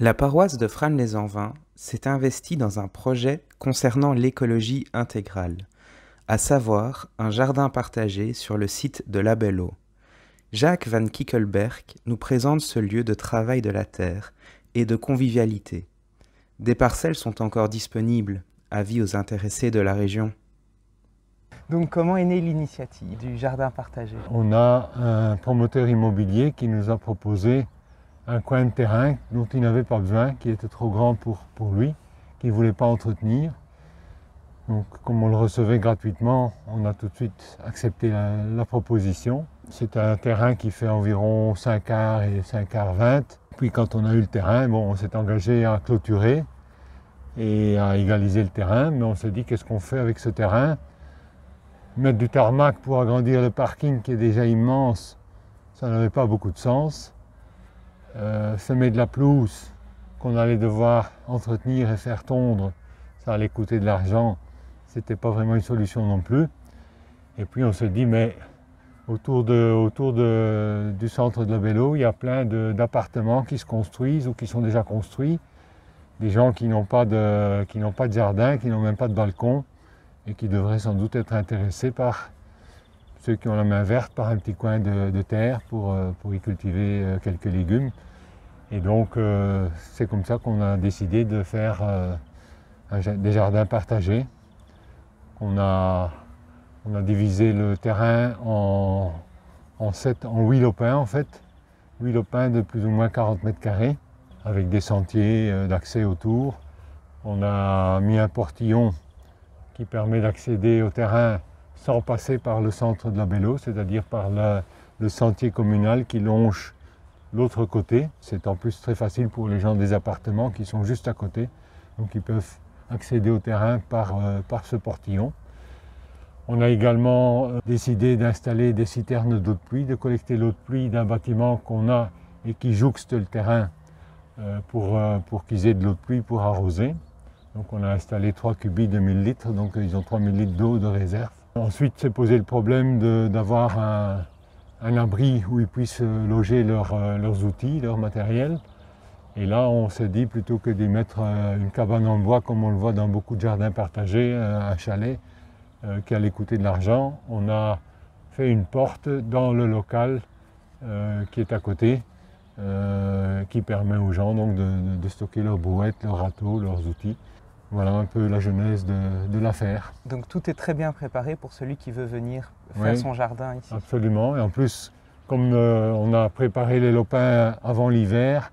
La paroisse de Frasnes-les-Anvins s'est investie dans un projet concernant l'écologie intégrale, à savoir un jardin partagé sur le site de Labello. Jacques van Kiekelberch nous présente ce lieu de travail de la terre et de convivialité. Des parcelles sont encore disponibles, avis aux intéressés de la région. Donc comment est née l'initiative du jardin partagé? On a un promoteur immobilier qui nous a proposé un coin de terrain dont il n'avait pas besoin, qui était trop grand pour lui, qu'il ne voulait pas entretenir. Donc comme on le recevait gratuitement, on a tout de suite accepté la proposition. C'est un terrain qui fait environ 5 arts et 5 arts 20. Puis quand on a eu le terrain, on s'est engagé à clôturer et à égaliser le terrain, mais on s'est dit qu'est-ce qu'on fait avec ce terrain? Mettre du tarmac pour agrandir le parking qui est déjà immense, ça n'avait pas beaucoup de sens. Semer de la pelouse qu'on allait devoir entretenir et faire tondre, ça allait coûter de l'argent, c'était pas vraiment une solution non plus. Et puis on s'est dit, mais autour du centre de Labello, il y a plein d'appartements qui se construisent ou qui sont déjà construits, des gens qui n'ont pas de jardin, qui n'ont même pas de balcon, et qui devraient sans doute être intéressés par ceux qui ont la main verte, par un petit coin de terre pour y cultiver quelques légumes. Et donc c'est comme ça qu'on a décidé de faire des jardins partagés. On a divisé le terrain en 8 lopins en fait, 8 lopins de plus ou moins 40 mètres carrés, avec des sentiers d'accès autour. On a mis un portillon qui permet d'accéder au terrain sans passer par le centre de Labello, c'est-à-dire par le sentier communal qui longe l'autre côté. C'est en plus très facile pour les gens des appartements qui sont juste à côté, donc ils peuvent accéder au terrain par ce portillon. On a également décidé d'installer des citernes d'eau de pluie, de collecter l'eau de pluie d'un bâtiment qu'on a et qui jouxte le terrain pour qu'ils aient de l'eau de pluie pour arroser. Donc on a installé 3 cubis de 1000 litres, donc ils ont 3000 litres d'eau de réserve. Ensuite s'est posé le problème d'avoir un abri où ils puissent loger leurs outils, leur matériel. Et là on s'est dit, plutôt que d'y mettre une cabane en bois comme on le voit dans beaucoup de jardins partagés, un chalet qui allait coûter de l'argent, on a fait une porte dans le local qui est à côté, qui permet aux gens donc de stocker leurs brouettes, leurs râteaux, leurs outils. Voilà un peu la genèse de l'affaire. Donc tout est très bien préparé pour celui qui veut venir faire son jardin ici. Absolument, et en plus, comme on a préparé les lopins avant l'hiver,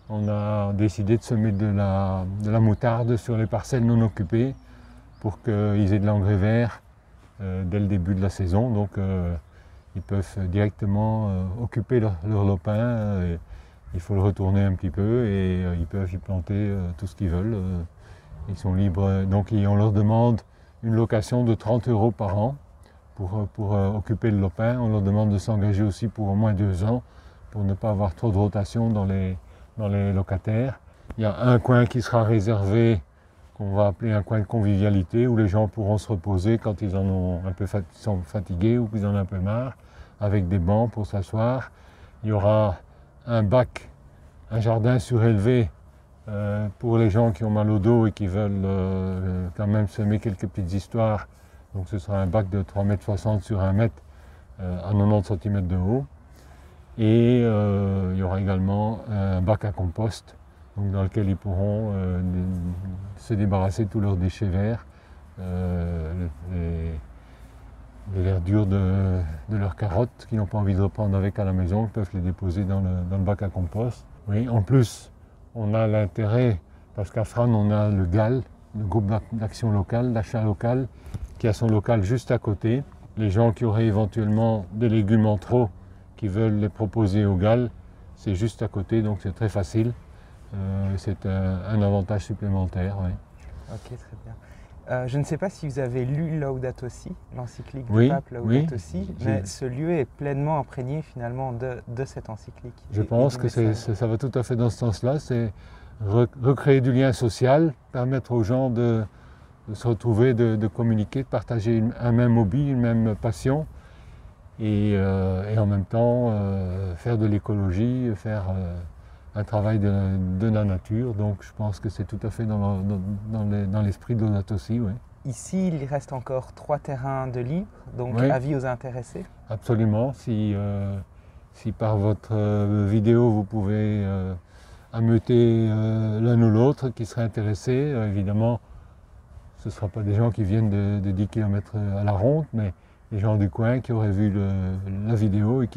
on a décidé de semer de la moutarde sur les parcelles non occupées pour qu'ils aient de l'engrais vert dès le début de la saison. Donc ils peuvent directement occuper leur lopin. Il faut le retourner un petit peu et ils peuvent y planter tout ce qu'ils veulent. Ils sont libres, donc on leur demande une location de 30 € par an pour occuper le lopin. On leur demande de s'engager aussi pour au moins 2 ans pour ne pas avoir trop de rotation dans les locataires. Il y a un coin qui sera réservé, qu'on va appeler un coin de convivialité, où les gens pourront se reposer quand ils sont fatigués ou qu'ils en ont un peu marre, avec des bancs pour s'asseoir. Il y aura un bac, un jardin surélevé pour les gens qui ont mal au dos et qui veulent quand même semer quelques petites histoires. Donc ce sera un bac de 3,60 m sur 1 m à 90 cm de haut. Et il y aura également un bac à compost, donc dans lequel ils pourront se débarrasser de tous leurs déchets verts, les verdures de leurs carottes qu'ils n'ont pas envie de reprendre avec à la maison. Ils peuvent les déposer dans le bac à compost. Oui, en plus, on a l'intérêt, parce qu'à Frasnes, on a le GAL, le groupe d'action locale, d'achat local, qui a son local juste à côté. Les gens qui auraient éventuellement des légumes en trop, qui veulent les proposer au GAL, c'est juste à côté, donc c'est très facile. C'est un avantage supplémentaire. Oui. Ok, très bien. Je ne sais pas si vous avez lu Laudato Si, l'encyclique du pape Laudato Si, mais ce lieu est pleinement imprégné finalement de cette encyclique. Je pense que ça va tout à fait dans ce sens-là, c'est recréer du lien social, permettre aux gens de se retrouver, de communiquer, de partager un même hobby, une même passion, et en même temps faire de l'écologie, faire un travail de la nature. Donc je pense que c'est tout à fait dans l'esprit de Laudato Si. Ouais. Ici, il reste encore 3 terrains de libre, donc Oui. avis aux intéressés. Absolument. Si par votre vidéo vous pouvez ameuter l'un ou l'autre qui serait intéressé, évidemment, ce ne sera pas des gens qui viennent de 10 km à la ronde, mais des gens du coin qui auraient vu la vidéo et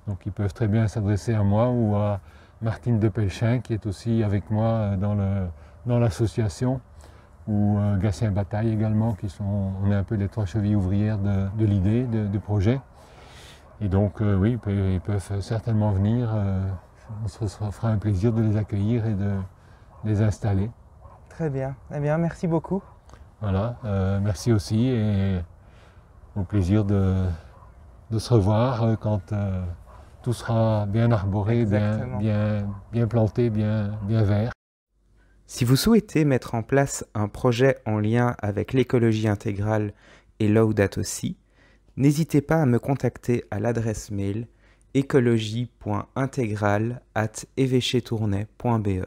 donc ils peuvent très bien s'adresser à moi ou à Martine de Pelchin qui est aussi avec moi dans l'association, ou Gatien Bataille également, on est un peu les 3 chevilles ouvrières de l'idée, du projet. Et donc oui, ils peuvent certainement venir, on se fera un plaisir de les accueillir et de les installer. Très bien, eh bien merci beaucoup. Voilà, merci aussi et au plaisir de se revoir quand tout sera bien arboré, bien planté, bien vert. Si vous souhaitez mettre en place un projet en lien avec l'écologie intégrale et Laudato Si, n'hésitez pas à me contacter à l'adresse mail écologie.intégrale@évêchetournai.be.